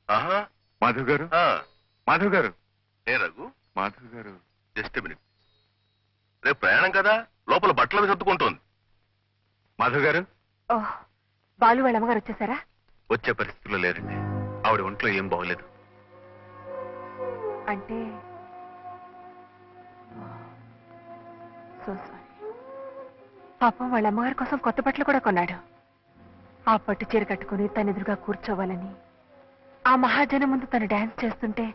మాధవ్ గారు, మాధవ్ గారు. ఏ రఘు? మాధవ్ గారు. Just minute. రేపు ప్రయాణం కదా, లోపల బట్టలు సర్దుకుంటోంది. మాధవ్ గారు. బాలు వాళ్ళ అమ్మగారు వచ్చేసారా? వచ్చే పరిస్థితుల్లో లేరండి. ఆవిడ ఒంట్లో ఏం బాగోలేదు. అంటే పాపం వాళ్ళ అమ్మగారి కోసం కొత్త బట్టలు కూడా కొన్నాడు. ఆ పట్టు చీర కట్టుకుని తన ఎదురుగా కూర్చోవాలని, ఆ మహాజనం ముందు తను డాన్స్ చేస్తుంటే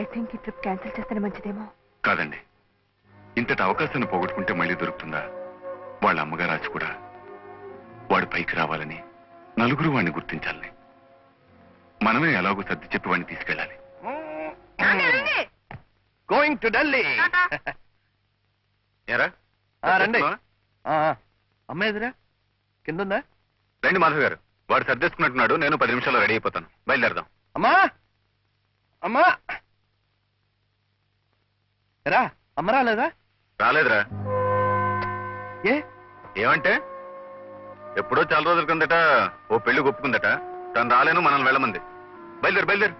ఐ థింక్ ఈ ట్రిప్ క్యాన్సిల్ చేస్తే మంచిదేమో. కాదండి, ఇంతటి అవకాశాన్ని పోగొట్టుకుంటే మళ్ళీ దొరుకుతుందా? వాళ్ళ అమ్మగారు ఆశ కూడా వాడు పైకి రావాలని, నలుగురు వాడిని గుర్తించాలని. మనమే ఎలాగో సర్ది చెప్పి వాడిని తీసుకెళ్ళాలి. Going to Delhi. ఏరా రండి. అమ్మాయి ఎదురా కింద రండి మాధవ్ గారు. వాడు సర్దేసుకున్నట్టున్నాడు. నేను 10 నిమిషాల్లో రెడీ అయిపోతాను. బయలుదేరదాం. అమ్మా అమ్మా రా. అమ్మ రాలేదా? రాలేదురా. ఏమంటే ఎప్పుడో చాలా రోజుల కిందట ఓ పెళ్లి ఒప్పుకుందట. తను రాలేను, మనల్ని వెళ్ళమంది. బయలుదేరు బయలుదేరు.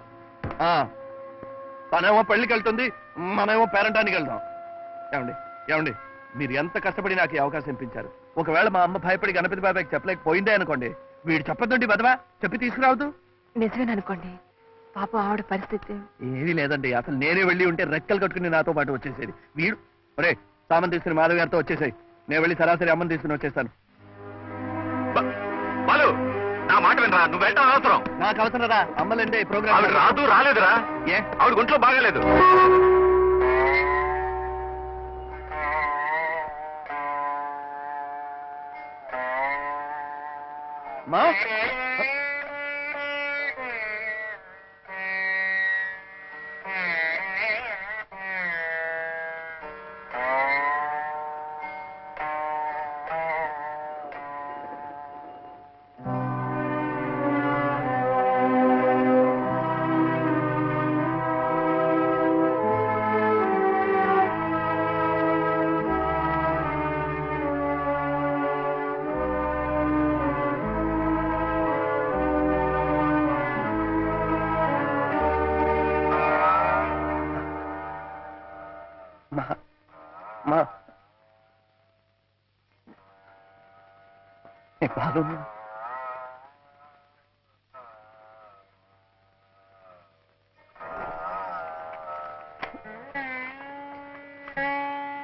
తనేమో పెళ్లికి వెళ్తుంది, మనమేమో పేరంటానికి వెళ్దాం. ఏమండి ఏమండి, మీరు ఎంత కష్టపడి నాకు ఈ అవకాశం ఇప్పించారు. ఒకవేళ మా అమ్మ భయపడి గణపతి బాబాయ్కి చెప్పలేకపోయిందే అనుకోండి, వీడు చెప్పొద్దండి బదవా, చెప్పి తీసుకురావద్దు. నిజమేననుకోండి, పాపం ఆవిడ పరిస్థితి ఏమీ లేదండి. అసలు నేనే వెళ్ళి ఉంటే రెక్కలు కట్టుకుని నాతో పాటు వచ్చేసేది. వీడు ఒరే సామాన్ తీసుకుని మాధవ్ గారితో వచ్చేసాయి. నేను వెళ్ళి సరాసరి అమ్మని తీసుకుని వచ్చేస్తాను. బాలు, నా మాట వినరా, నువ్వు వెళ్ళటం అవసరం. నాకు అవసరం రా. అమ్మలంటే ప్రోగ్రామ్ రాదు, రాలేదురా. ఏ ఆవిడ ఒంట్లో బాగాలేదు. మా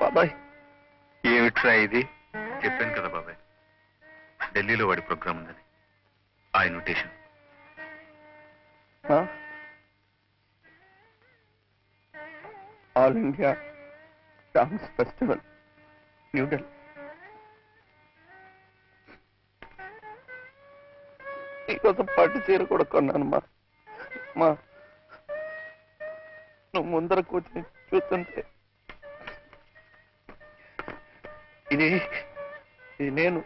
బాబాయ్ ఏమిట్రా ఇది? చెప్పాను కదా బాబాయ్, ఢిల్లీలో వాడి ప్రోగ్రామ్ ఉందని. ఆ invitation all India dance festival, New Delhi. నీకోసం పట్టు చీర కూడా కొన్నాను మా. నువ్వు ముందర కూర్చొని చూస్తుంటే ఇది నేను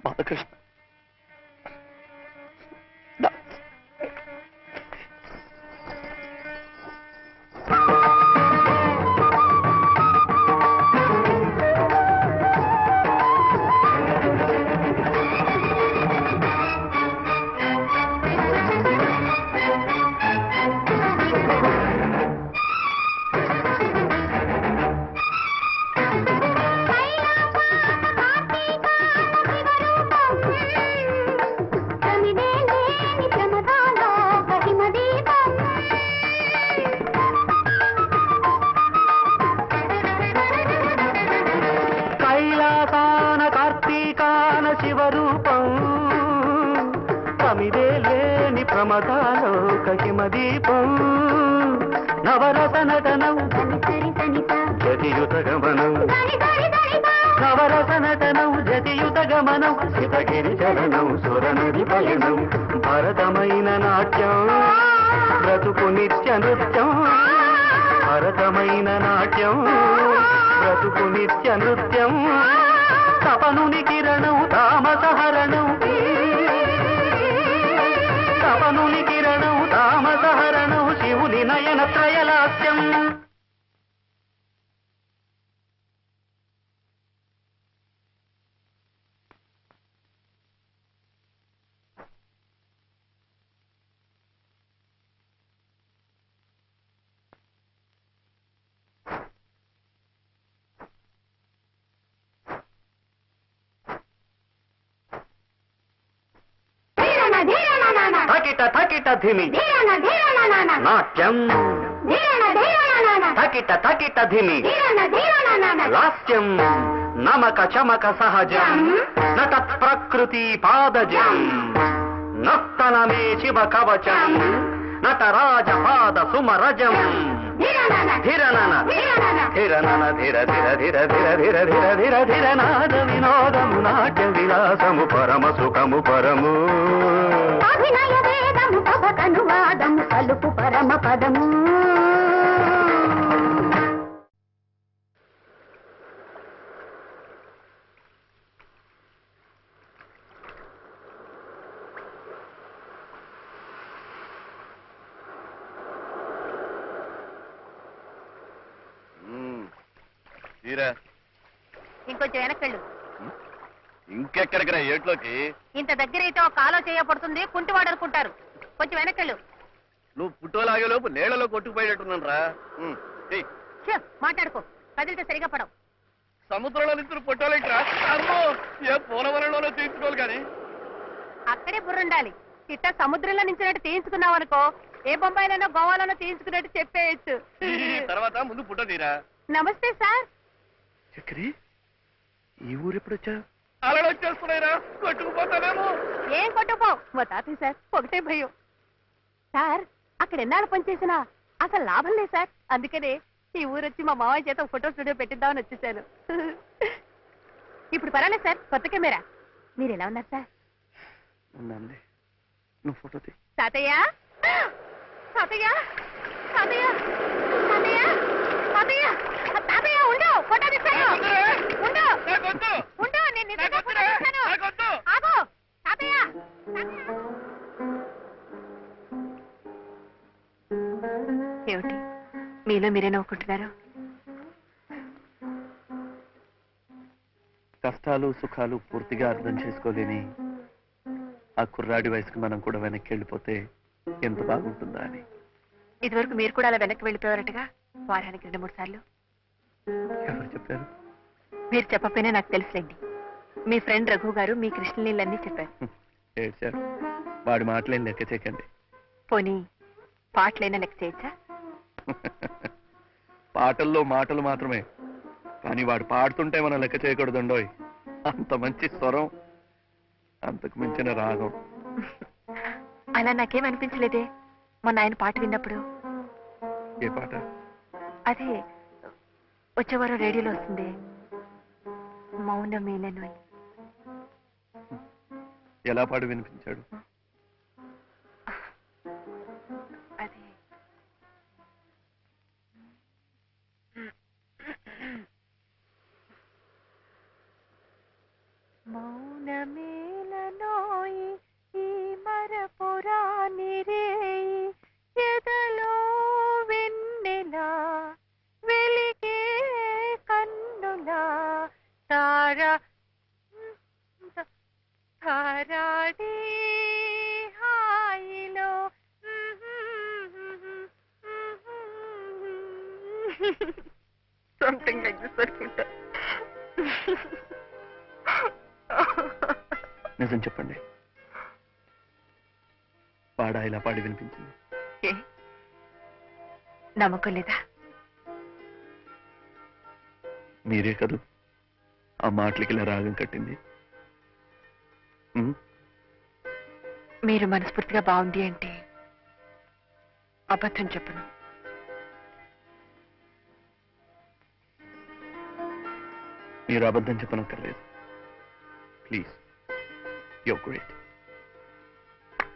బాలకృష్ణ. శివరూపం తమిదే లేని ప్రమదాలోక హిమదీపం నవరస నటనం జతియుత గమనం నవరస నటనం జతియుత గమనం శివగిరి చరణం సురనది పయనం భరతమైన నాట్యం బ్రతుకు నిత్య నృత్యం భరతమైన నాట్యం బ్రతుకు నిత్య నృత్యం తపనుని కిరణం తామసహరణం తపనుని కిరణం తామసహరణం శివుని నయన త్రయలాస్యం తకిట ధిమి నాట్యం తకిట తకిట ధిమి లాస్యం నమక చమక సహజం నట ప్రకృతి పాదజం నర్తనమే శివ కవచం నటరాజ పాద సుమరజం ధిరనన ధిరనన ధిర ధిర ధిర ధిర ధిర ధిర ధిర ధిర నాద వినోదము నాట్య విలాసము పరమ సుఖము పరము అభినయ వేదము సభకనువాదము కలుపు పరమ పదము ఇంకొంచెం వెనక్కెళ్ళు. ఇంకెక్కడికి ఏట్లోకి? ఇంత దగ్గర అయితే ఒక కాలో చేయబడుతుంది, కుంటివాడు అనుకుంటారు. కొంచెం వెనక్కెళ్ళు. నువ్వు పుట్టోలాగే లోపు నీళ్లలో కొట్టుకుపోయేటట్టున్నాను రా. మాట్లాడుకో, కదిలితే సరిగా పడవు. సముద్రంలో నుంచి పుట్టోలేట్రా? అమ్మో, ఏ పోలవరంలోనో తీసుకోవాలి కానీ అక్కడే బుర్రుండాలి. ఇట్ట సముద్రంలో నుంచినట్టు తీయించుకున్నావు అనుకో, ఏ బొంబాయిలోనో గోవాలోనో తీయించుకున్నట్టు చెప్పేయచ్చు. తర్వాత ముందు పుట్ట తీరా. నమస్తే సార్. చక్రి, ఈ ఊరు ఎప్పుడు వచ్చా? అలలు వచ్చేస్తున్నాయిరా, కొట్టుకుపోతానేమో. ఏం కొట్టుపో, మా తాతయ్య సార్ ఒకటే భయం. సార్ అక్కడ ఎన్నాళ్ళు పనిచేసినా అసలు లాభం లేదు సార్. అందుకనే ఈ ఊరు వచ్చి మా మావయ్య చేత ఫోటో స్టూడియో పెట్టిద్దామని వచ్చేసాను. ఇప్పుడు పర్వాలేదు సార్, కొత్త కెమెరా. మీరు ఎలా ఉన్నారు సార్? ఉన్నాండి. నువ్వు ఫోటో తీ. తాతయ్య తాతయ్య తాతయ్య తాతయ్య తాతయ్య తాతయ్య ఉండు, ఫోటో తీస్తాను. ఉండు ఉండు, నేను నిజంగా ఫోటో తీస్తాను. ఆగు తాతయ్య. ఏమిటి మీలో మీరే నవ్వుకుంటున్నారు? కష్టాలు సుఖాలు పూర్తిగా అర్థం చేసుకోలేని ఆ కుర్రాడి వయసుకు మనం కూడా వెనక్కి వెళ్ళిపోతే ఎంత బాగుంటుందా అని. ఇదివరకు మీరు కూడా అలా వెనక్కి వెళ్ళిపోయారటగా, వారానికి 2-3 సార్లు. ఎవరు చెప్పారు? మీరు చెప్పకపోయినా నాకు తెలుసులేండి. మీ ఫ్రెండ్ రఘు గారు మీ కృష్ణలీలన్నీ చెప్పారు. ఏడ్చారు. వాడి మాటలేం లెక్క చేయకండి. పోనీ పాటలైనా లెక్క చేయొచ్చా? పాటల్లో మాటలు మాత్రమే, కానీ వాడు పాడుతుంటే మనం లెక్క చేయకూడదండోయ్. అంత మంచి స్వరం, అంతకు మించిన రాగం. అలా నాకేమనిపించలేదే మొన్న ఆయన పాట విన్నప్పుడు. ఏ పాట? అదే వచ్చేవారు రేడియోలో వస్తుంది, మౌనమేలను అని. ఎలా పాడు వినిపించాడు? అదే మౌనమేలనోయి ఈ మరపురాని రేయి, ఎదలో వెన్నెలా వెలిగే కన్నులా తారా తారాడి హాయిలో. Something like this అనుకుంటా. నిజం చెప్పండి, పాడా ఇలా పాడి వినిపించింది? ఏ నమ్మకం లేదా? మీరే కదూ ఆ మాటలకి ఇలా రాగం కట్టింది. మీరు మనస్ఫూర్తిగా బాగుంది అంటే అబద్ధం చెప్పను. మీరు అబద్ధం చెప్పనక్కర్లేదు. Please, your great.